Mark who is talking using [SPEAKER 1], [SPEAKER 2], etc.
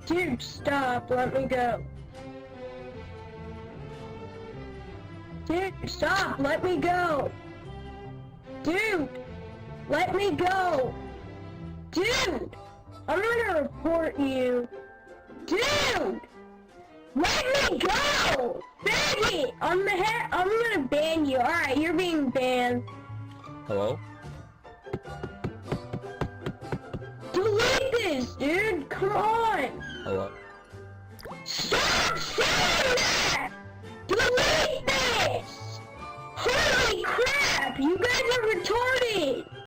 [SPEAKER 1] Dude, stop, let me go. Dude, stop, let me go. Dude, let me go. Dude, I'm gonna report you. Dude, let me go. Faggot, I'm gonna ban you. Alright, you're being banned.
[SPEAKER 2] Hello?
[SPEAKER 1] Delete this, dude, come on.
[SPEAKER 2] Hello?
[SPEAKER 1] Stop saying that! Delete this! Holy crap! You guys are retarded!